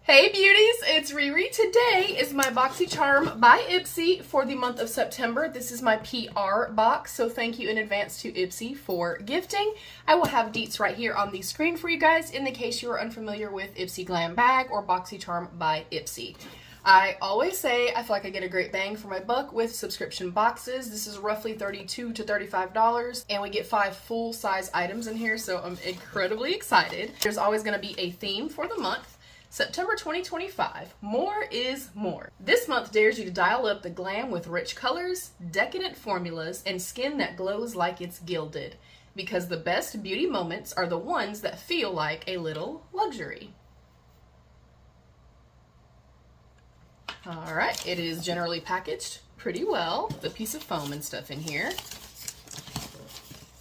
Hey beauties, it's Riri. Today is my Boxycharm by Ipsy for the month of September. This is my PR box, so thank you in advance to Ipsy for gifting. I will have deets right here on the screen for you guys in the case you are unfamiliar with Ipsy Glam Bag or Boxycharm by Ipsy. I always say I feel like I get a great bang for my buck with subscription boxes. This is roughly $32 to $35 and we get 5 full-size items in here, so I'm incredibly excited. There's always going to be a theme for the month. September 2025, more is more. This month dares you to dial up the glam with rich colors, decadent formulas, and skin that glows like it's gilded. Because the best beauty moments are the ones that feel like a little luxury. All right, it is generally packaged pretty well. The piece of foam and stuff in here.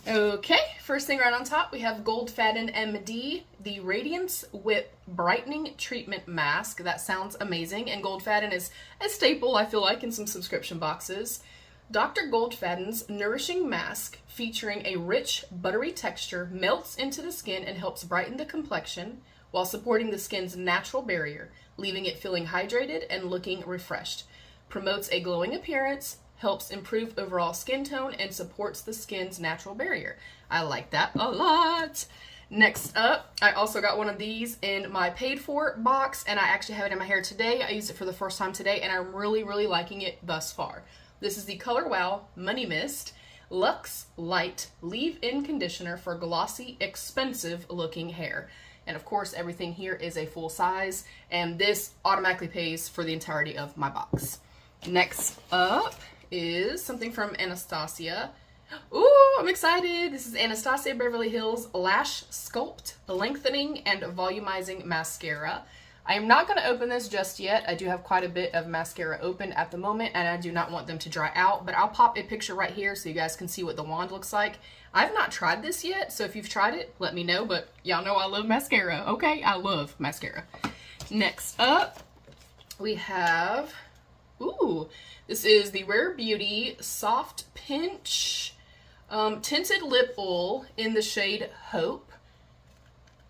Okay, first thing right on top, we have Gold Faden MD, the Radiance Whip Brightening Treatment Mask. That sounds amazing, and Gold Faden is a staple, I feel like, in some subscription boxes. Dr. Gold Faden's Nourishing Mask, featuring a rich, buttery texture, melts into the skin and helps brighten the complexion while supporting the skin's natural barrier, leaving it feeling hydrated and looking refreshed. Promotes a glowing appearance, helps improve overall skin tone, and supports the skin's natural barrier. I like that a lot. Next up, I also got one of these in my paid for box, and I actually have it in my hair today. I used it for the first time today, and I'm really liking it thus far. This is the Color Wow Money Mist Luxe Light Leave-In Conditioner for glossy, expensive looking hair. And of course, everything here is a full size, and this automatically pays for the entirety of my box. Next up is something from Anastasia. Ooh, I'm excited. This is Anastasia Beverly Hills Lash Sculpt Lengthening and Volumizing Mascara. I am not going to open this just yet. I do have quite a bit of mascara open at the moment, and I do not want them to dry out, but I'll pop a picture right here so you guys can see what the wand looks like. I've not tried this yet, so if you've tried it, let me know, but y'all know I love mascara, okay? I love mascara. Next up, we have, ooh, this is the Rare Beauty Soft Pinch Tinted Lip Oil in the shade Hope.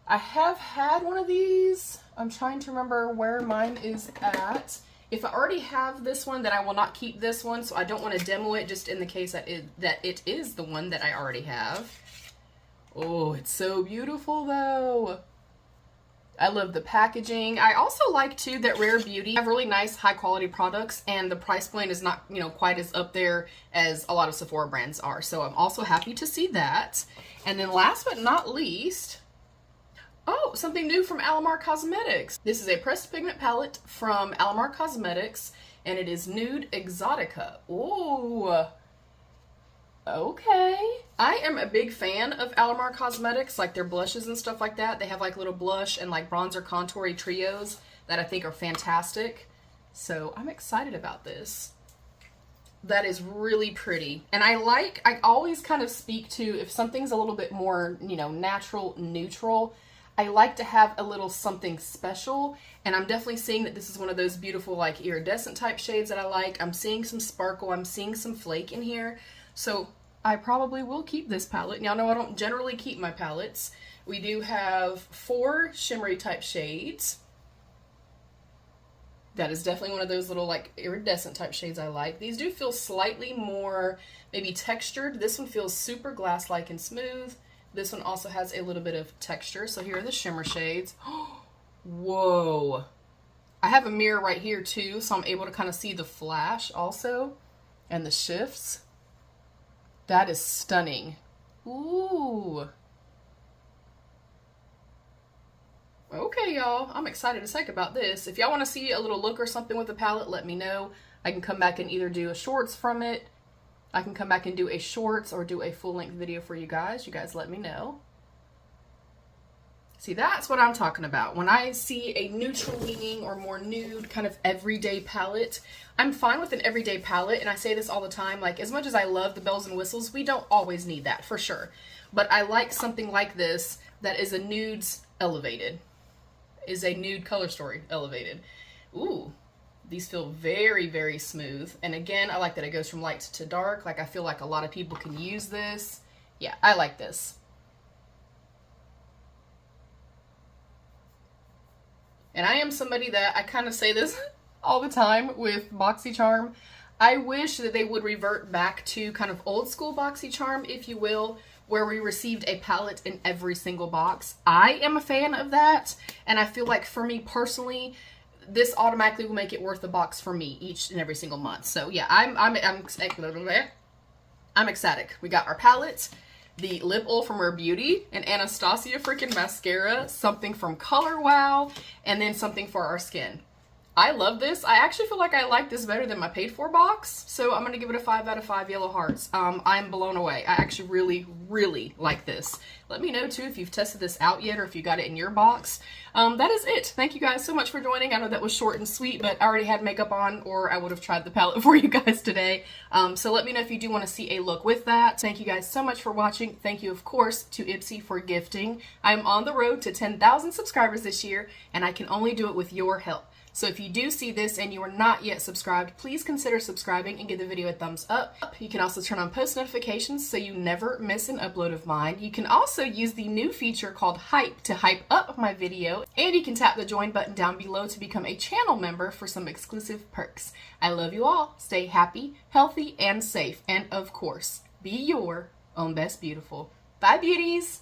I have had one of these. I'm trying to remember where mine is at. If I already have this one, then I will not keep this one, so I don't want to demo it just in the case that it is the one that I already have. Oh, it's so beautiful though. I love the packaging. I also like too that Rare Beauty have really nice high quality products, and the price point is not, you know, quite as up there as a lot of Sephora brands are. So I'm also happy to see that. And then last but not least, oh, something new from Alamar Cosmetics. This is a pressed pigment palette from Alamar Cosmetics, and it is Nude Exotica. Ooh. Okay. I am a big fan of Alamar Cosmetics, like their blushes and stuff like that. They have like little blush and like bronzer contoury trios that I think are fantastic. So I'm excited about this. That is really pretty. And I always kind of speak to, if something's a little bit more, you know, natural, neutral, I like to have a little something special, and I'm definitely seeing that this is one of those beautiful like iridescent type shades that I like. I'm seeing some sparkle, I'm seeing some flake in here, so I probably will keep this palette. Y'all know I don't generally keep my palettes. We do have 4 shimmery type shades. That is definitely one of those little like iridescent type shades I like. These do feel slightly more maybe textured. This one feels super glass-like and smooth. This one also has a little bit of texture. So here are the shimmer shades. Whoa. I have a mirror right here too, so I'm able to kind of see the flash also and the shifts. That is stunning. Ooh. Okay, y'all. I'm excited as heck about this. If y'all want to see a little look or something with the palette, let me know. I can come back and either do a shorts from it. I can come back and do a shorts or do a full-length video for you guys. You guys let me know. See, that's what I'm talking about. When I see a neutral leaning or more nude kind of everyday palette, I'm fine with an everyday palette, and I say this all the time, like as much as I love the bells and whistles, we don't always need that for sure. But I like something like this that is a nudes elevated, is a nude color story elevated. Ooh. These feel very smooth. And again, I like that it goes from light to dark. Like I feel like a lot of people can use this. Yeah, I like this. And I am somebody that, I kind of say this all the time with Boxycharm. I wish that they would revert back to kind of old school Boxycharm, if you will, where we received a palette in every single box. I am a fan of that, and I feel like for me personally, this automatically will make it worth the box for me each and every single month. So yeah, I'm ecstatic. We got our palette, the lip oil from Rare Beauty, an Anastasia freaking mascara, something from Color Wow, and then something for our skin. I love this. I actually feel like I like this better than my paid for box, so I'm going to give it a 5 out of 5 yellow hearts. I'm blown away. I actually really, really like this. Let me know too if you've tested this out yet or if you got it in your box. That is it. Thank you guys so much for joining. I know that was short and sweet, but I already had makeup on or I would have tried the palette for you guys today. So let me know if you do want to see a look with that. Thank you guys so much for watching. Thank you, of course, to Ipsy for gifting. I'm on the road to 10,000 subscribers this year, and I can only do it with your help. So if you do see this and you are not yet subscribed, please consider subscribing and give the video a thumbs up. You can also turn on post notifications so you never miss an upload of mine. You can also use the new feature called Hype to hype up my video, and you can tap the join button down below to become a channel member for some exclusive perks. I love you all. Stay happy, healthy, and safe. And of course, be your own best beautiful. Bye, beauties!